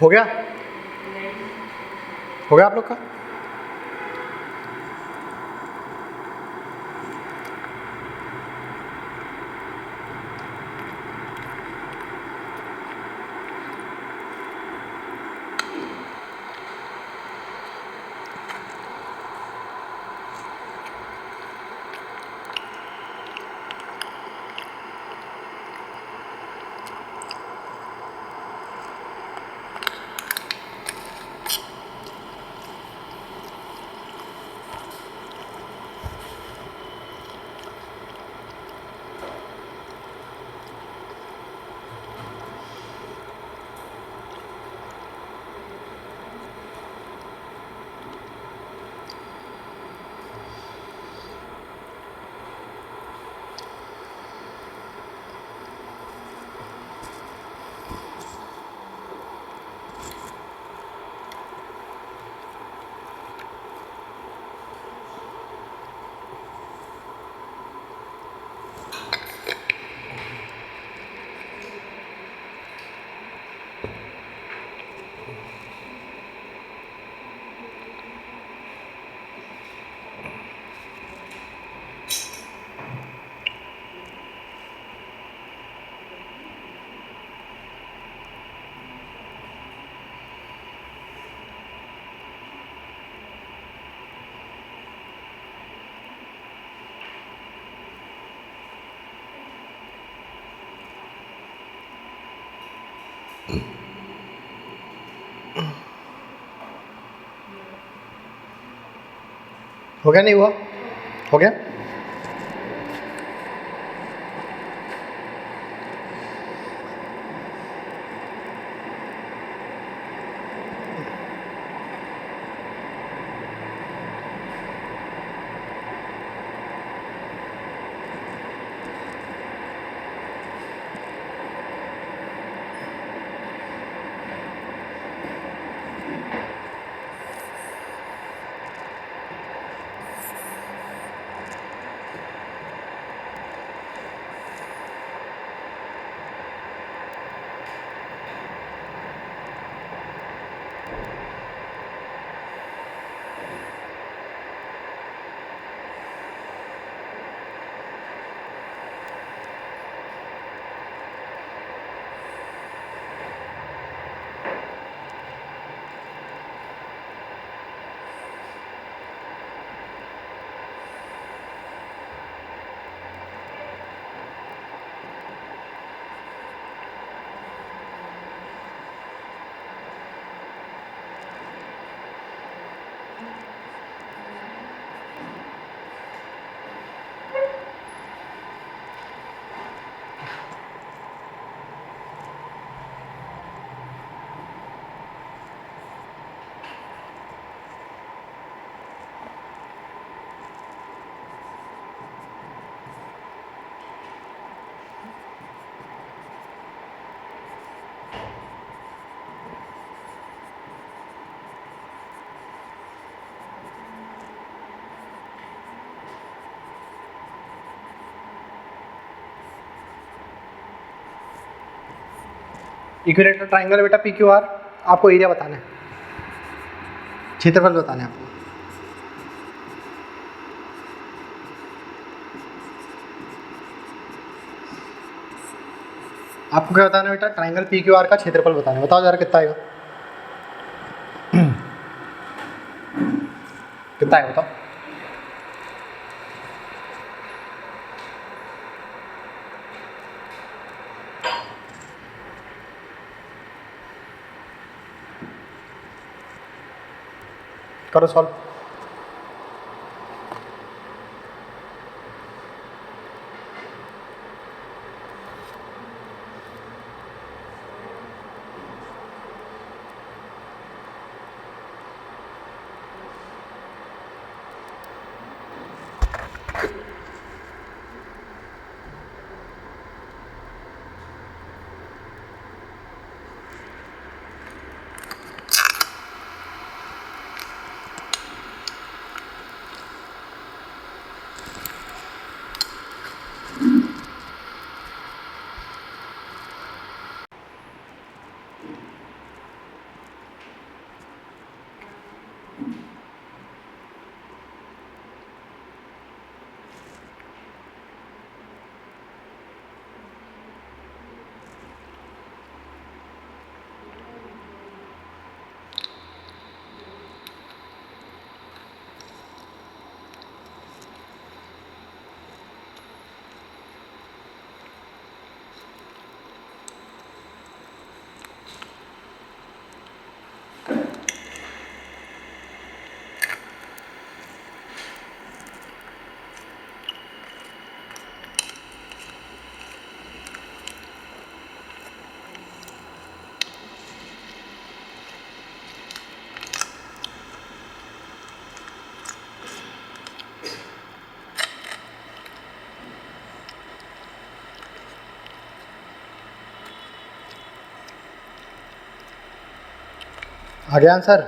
Speaker 1: हो गया? हो गया आप लोग का? हो गया? नहीं हुआ? हो गया? इक्विलेटरल ट्राइंगल बेटा पी क्यू आर, आपको एरिया बताना है, क्षेत्रफल बताना है आपको। आपको क्या बताना है बेटा? ट्राइंगल पी क्यू आर का क्षेत्रफल बताना है। बताओ जरा कितना आएगा? कितना है बताओ? करो सॉल्व। आ गया आंसर?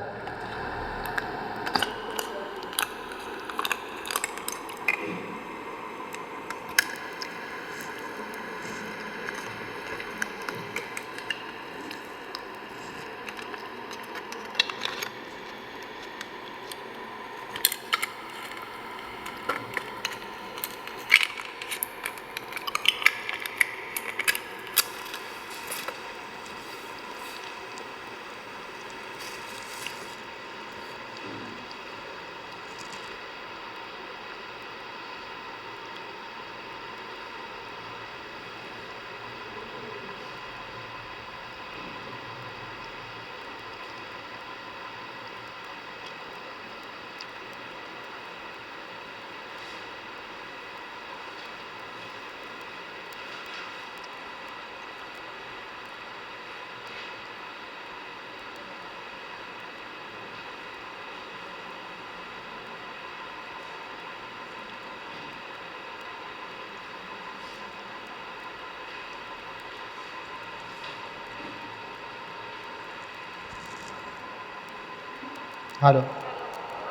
Speaker 1: हेलो।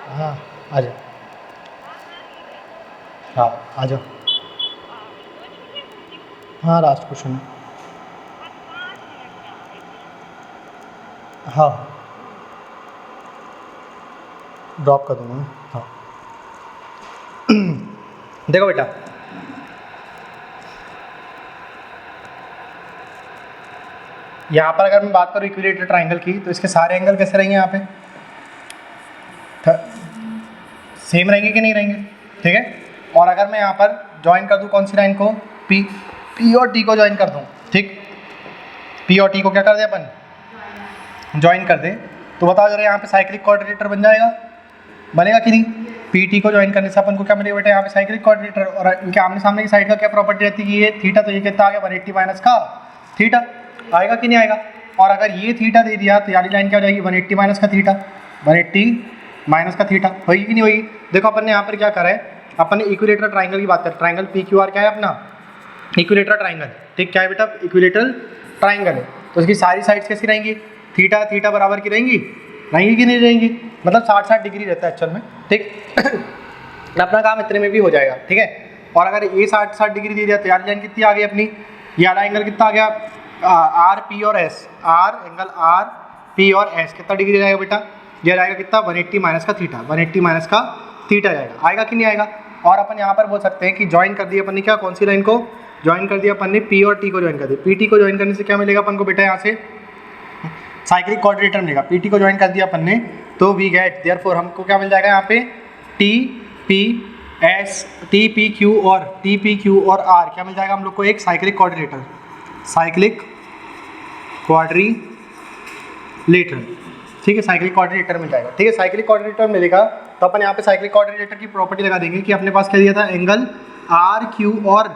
Speaker 1: हाँ आ जाओ। हाँ आ जाओ। हाँ लास्ट क्वेश्चन है। हाँ ड्रॉप कर दूँगा मैं। हाँ देखो बेटा, यहाँ पर अगर मैं बात करूँ इक्विलेटरल ट्राइंगल की, तो इसके सारे एंगल कैसे रहेंगे? यहाँ पे सेम रहेंगे कि नहीं रहेंगे? ठीक है। और अगर मैं यहाँ पर ज्वाइन कर दूँ कौन सी लाइन को? पी और टी को ज्वाइन कर दूँ, ठीक, पी और टी को क्या कर दे अपन? ज्वाइन कर दे, तो बताओ जरा यहाँ पे साइक्लिक क्वाड्रिलेटरल बन जाएगा? बनेगा कि नहीं? पी टी को ज्वाइन करने से अपन को क्या मिलेगा बेटा? यहाँ पे साइक्लिक क्वाड्रिलेटरल। और इनके आमने सामने की साइड का क्या प्रॉपर्टी रहती है कि ये थीटा, तो ये कितना आ गया? 180 माइनस का थीटा। आएगा कि नहीं आएगा? और अगर ये थीटा दे दिया तो यारी लाइन क्या हो जाएगी? 180 माइनस का थीटा, 180 माइनस का थीटा। होगी कि नहीं होगी? देखो अपन ने यहाँ पर क्या करा है, अपन ने इक्विलेटरल ट्राइंगल की बात करें। ट्राइंगल पी क्यू आर क्या है अपना? Equilateral triangle. ठीक, क्या है बेटा? इक्विलेटरल ट्राइंगल है। तो उसकी सारी साइड्स कैसी रहेंगी? थीटा थीटा बराबर की रहेंगी, रहेंगी कि नहीं रहेंगी? मतलब 60-60 डिग्री रहता है एक्चुअल में, ठीक। अपना काम इतने में भी हो जाएगा, ठीक है। और अगर ये 60-60 डिग्री दे दिया तो यार लाइन कितनी आ गई अपनी? ये वाला एंगल कितना आ गया? आर पी और S, R angle R P और एस कितना डिग्री रहेगा बेटा? ये रहेगा कितना? 180 माइनस का थीटा, 180 माइनस का थीटा जाएगा। आएगा कि नहीं आएगा? और अपन यहाँ पर बोल सकते हैं कि ज्वाइन कर दिया अपन ने क्या? कौन सी लाइन को ज्वाइन कर दिया अपन ने? पी और टी को ज्वाइन कर दिया। पी टी को ज्वाइन करने से क्या मिलेगा अपन को बेटा? यहाँ से साइक्लिक क्वाड्रिलेटरल मिलेगा। पी टी को ज्वाइन कर दिया अपन ने, तो वी गेट देयरफॉर हमको क्या मिल जाएगा यहाँ पे? T P S, T P Q और आर क्या मिल जाएगा हम लोग को? एक साइक्लिक क्वाड्रिलेटरल, साइक्लिक क्वाड्रिलेटरल, ठीक है। साइक्लिक क्वाड्रिलेटरल मिल जाएगा, ठीक है। साइक्लिक क्वाड्रिलेटरल मिलेगा तो अपन यहाँ पे साइक्लिक क्वाड्रिलेटरल की प्रॉपर्टी लगा देंगे कि अपने पास क्या दिया था? एंगल आर क्यू और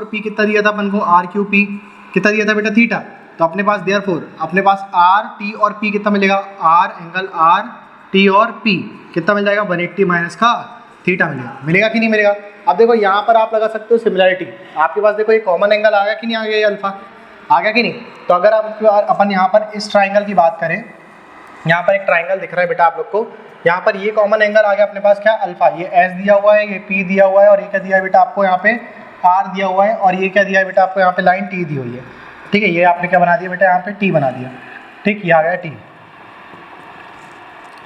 Speaker 1: पी कितना दिया था अपन को? आर क्यू पी कितना दिया था बेटा? थीटा। तो अपने पास देयरफॉर अपने पास आर टी और पी कितना मिलेगा? आर एंगल आर टी और पी कितना मिल जाएगा? 180 माइनस का थीटा मिलेगा। मिलेगा कि नहीं मिलेगा? अब देखो यहाँ पर आप लगा सकते हो सिमिलरिटी। आपके पास देखो ये कॉमन एंगल आ गया कि नहीं आ गया? ये अल्फा आ गया कि नहीं? तो अगर अपन यहाँ पर इस ट्राइंगल की बात करें, यहाँ पर एक ट्राइंगल दिख रहा है बेटा आप लोग को, यहाँ पर ये कॉमन एंगल आ गया अपने पास क्या? अल्फा। ये एस दिया हुआ है, ये पी दिया हुआ है, और ये क्या दिया है बेटा आपको? यहाँ पे आर दिया हुआ है, और ये क्या दिया है बेटा आपको? यहाँ पे लाइन टी दी हुई है, ठीक है। ये आपने क्या बना दिया बेटा? यहाँ पे टी बना दिया, ठीक, ये आ गया टी,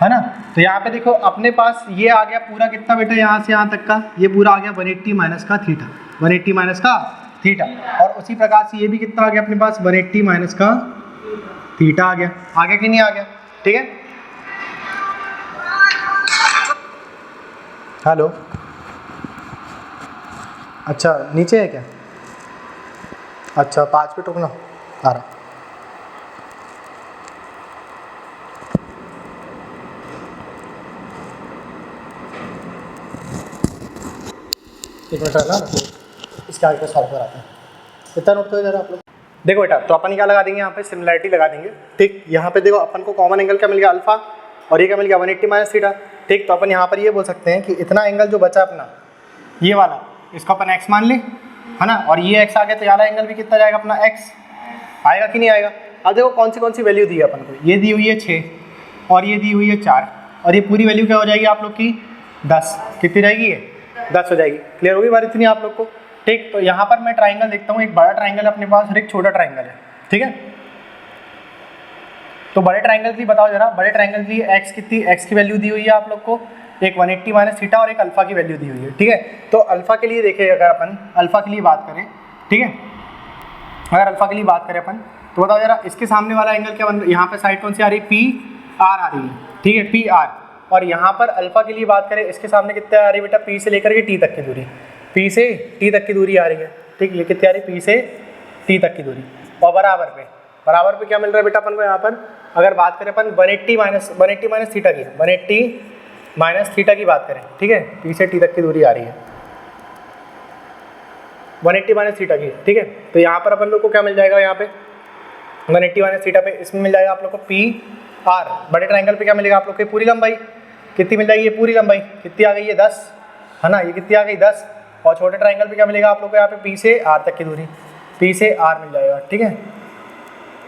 Speaker 1: है ना। तो यहाँ पे देखो अपने पास ये आ गया पूरा कितना बेटा? यहाँ से यहाँ तक का ये पूरा आ गया 180 माइनस का थीटा, 180 माइनस का थीटा। और उसी प्रकार से ये भी कितना आ गया अपने पास? 180 माइनस का थीटा आ गया। आ गया कि नहीं आ गया? ठीक है। हेलो, अच्छा नीचे है क्या? अच्छा 5 मिनट रुकना, आ रहा। एक मिनट रहना, इसके आगे सॉल्व कराते हैं। कितना नोट करो जरा आप लोग। देखो बेटा, तो अपन क्या लगा देंगे यहाँ पे? सिमिलरिटी लगा देंगे, ठीक। यहाँ पे देखो अपन को कॉमन एंगल क्या मिल गया? अल्फा, और ये क्या मिल गया? 180 माइनस थीटा, ठीक। तो अपन यहाँ पर ये बोल सकते हैं कि इतना एंगल जो बचा अपना ये वाला, इसको अपन x मान ले, है ना। और ये x आ गया तो ये वाला एंगल भी कितना जाएगा अपना? x आएगा कि नहीं आएगा? अब देखो कौन सी वैल्यू दी है अपन को? ये दी हुई है 6, और ये दी हुई है 4, और ये पूरी वैल्यू क्या हो जाएगी आप लोग की 10। कितनी रहेगी ये 10 हो जाएगी। क्लियर होगी बात इतनी आप लोग को? ठीक, तो यहाँ पर मैं ट्राइंगल देखता हूँ, एक बड़ा ट्राइंगल अपने पास और एक छोटा ट्राइंगल है, ठीक है। तो बड़े ट्राइंगल के लिए बताओ जरा, बड़े ट्राइंगल के लिए एक्स कितनी, एक्स की वैल्यू दी हुई है आप लोग को, एक 180 माइनस थीटा और एक अल्फा की वैल्यू दी हुई है, ठीक है। तो अल्फा के लिए देखिए, अगर अपन अल्फा के लिए बात करें, ठीक है, अगर अल्फा के लिए बात करें अपन, तो बताओ जरा इसके सामने वाला एंगल क्या बन रहा है, यहाँ पे साइड कौन सी आ रही है, पी आर आ रही है, ठीक है, पी आर। और यहाँ पर अल्फा के लिए बात करें, इसके सामने कितने आ रही है बेटा, पी से लेकर के टी तक की दूरी, पी से टी तक की दूरी आ रही है, ठीक, ये कितनी आ रही है, पी से टी तक की दूरी। और बराबर पे क्या मिल रहा है बेटा अपन को, यहाँ पर अगर बात करें अपन 180 माइनस थीटा की, 180 माइनस थीटा की बात करें, ठीक है, पी से टी तक की दूरी आ रही है 180 माइनस थीटा की, ठीक है। तो यहाँ पर अपन लोग को क्या मिल जाएगा, यहाँ पे 180 माइनस थीटा पे इसमें मिल जाएगा आप लोग को पी आर। बड़े ट्राइंगल पे क्या मिलेगा आप लोग को, पूरी लंबाई कितनी मिल जाएगी, ये पूरी लंबाई कितनी आ गई है 10, है ना, ये कितनी आ गई 10। और छोटे ट्राइंगल पे क्या मिलेगा आप लोग को, यहाँ पे पी से आर तक की दूरी, पी से आर मिल जाएगा, ठीक है।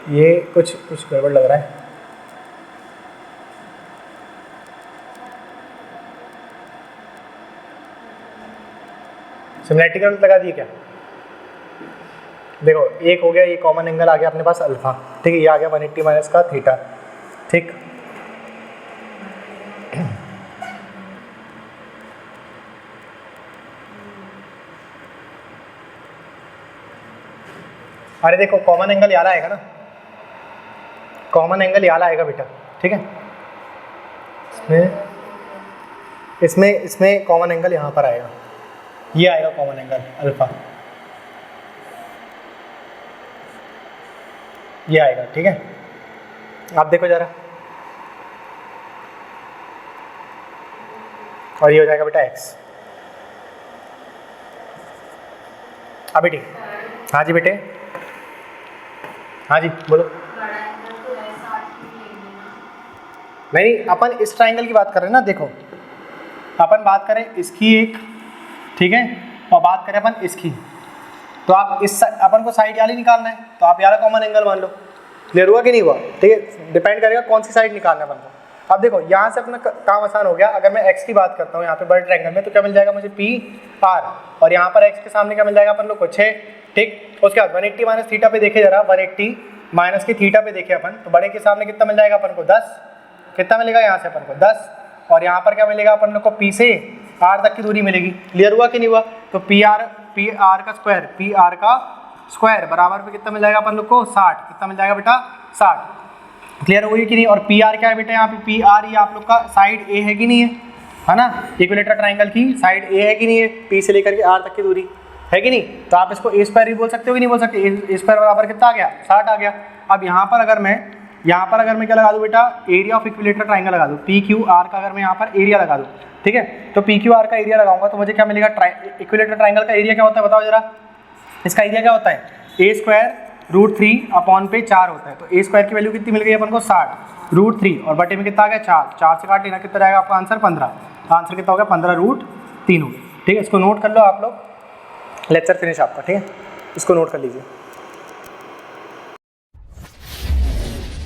Speaker 1: ये कुछ गड़बड़ लग रहा है, सिमिलैरिटी का लगा दिए क्या, देखो एक हो गया, ये कॉमन एंगल आ गया अपने पास अल्फा, ठीक है, ये आ गया 180 माइनस का थीटा, ठीक। अरे देखो कॉमन एंगल याला आएगा ना, कॉमन एंगल याला आएगा बेटा, ठीक है, इसमें कॉमन एंगल यहाँ पर आएगा, ये आएगा कॉमन एंगल अल्फा, ये आएगा, ठीक है। आप देखो जरा, और ये हो जाएगा बेटा एक्स। अभी ठीक, हाँ जी बेटे, हाँ जी बोलो। नहीं, अपन इस ट्राइंगल की बात कर रहे हैं ना, देखो अपन बात करें इसकी एक, ठीक है, और बात करें अपन इसकी, तो आप इस अपन को साइड याली निकालना है, तो आप याला कॉमन एंगल मान लो। क्लियर हुआ कि नहीं हुआ, ठीक है, डिपेंड करेगा कौन सी साइड निकालना है अपन को। अब देखो यहाँ से अपना काम आसान हो गया। अगर मैं एक्स की बात करता हूँ यहाँ पे बड़े ट्राइंगल में, तो क्या मिल जाएगा मुझे पी आर, और यहाँ पर एक्स के सामने क्या मिल जाएगा अपन लोग को 6, ठीक। उसके बाद 180 माइनस थीटा पे देखे जरा, 180 माइनस की थीटा पे देखे अपन, तो बड़े के सामने कितना मिल जाएगा अपन को 10, कितना मिलेगा यहाँ से अपन को 10, और यहाँ पर क्या मिलेगा अपन लोग को पी से आर तक की दूरी मिलेगी। क्लियर हुआ कि नहीं हुआ? तो पी आर का स्क्वायर बराबर पे कितना मिल जाएगा अपन लोग को 60, कितना मिल जाएगा बेटा 60। क्लियर हुई कि नहीं? और पी आर क्या है बेटा, यहाँ पे पी आर ये आप लोग का साइड ए है कि नहीं है ना, इक्विलेटरल ट्राइंगल की साइड ए है कि नहीं है, पी से लेकर के आर तक की दूरी है कि नहीं, तो आप इसको ए स्क्वायर भी बोल सकते हो कि नहीं बोल सकते, ए स्क्वायर बराबर कितना आ गया 60 आ गया। अब यहाँ पर अगर मैं क्या लगा दूँ बेटा, एरिया ऑफ इक्विलेटरल ट्राइंगल लगा दूँ, पी क्यू आर का अगर मैं यहाँ पर एरिया लगा दूँ, ठीक है, तो पी क्यू आर का एरिया लगाऊंगा तो मुझे क्या मिलेगा, इक्विलेटरल ट्राइंगल का एरिया क्या होता है बताओ जरा, इसका एरिया क्या होता है, ए स्क्वायर रूट 3 अपॉन पे 4 होता है, तो ए स्क्वायर की वैल्यू कितनी मिल गई अपन को 60 रूट 3, और बटे में कितना आ गया 4 से काट लेना, कितना जाएगा आपका आंसर 15, तो आंसर कितना हो गया 15 रूट 3 हो गया। ठीक है, इसको नोट कर लो आप लोग, लेक्चर फिनिश आपका, ठीक है, इसको नोट कर लीजिए।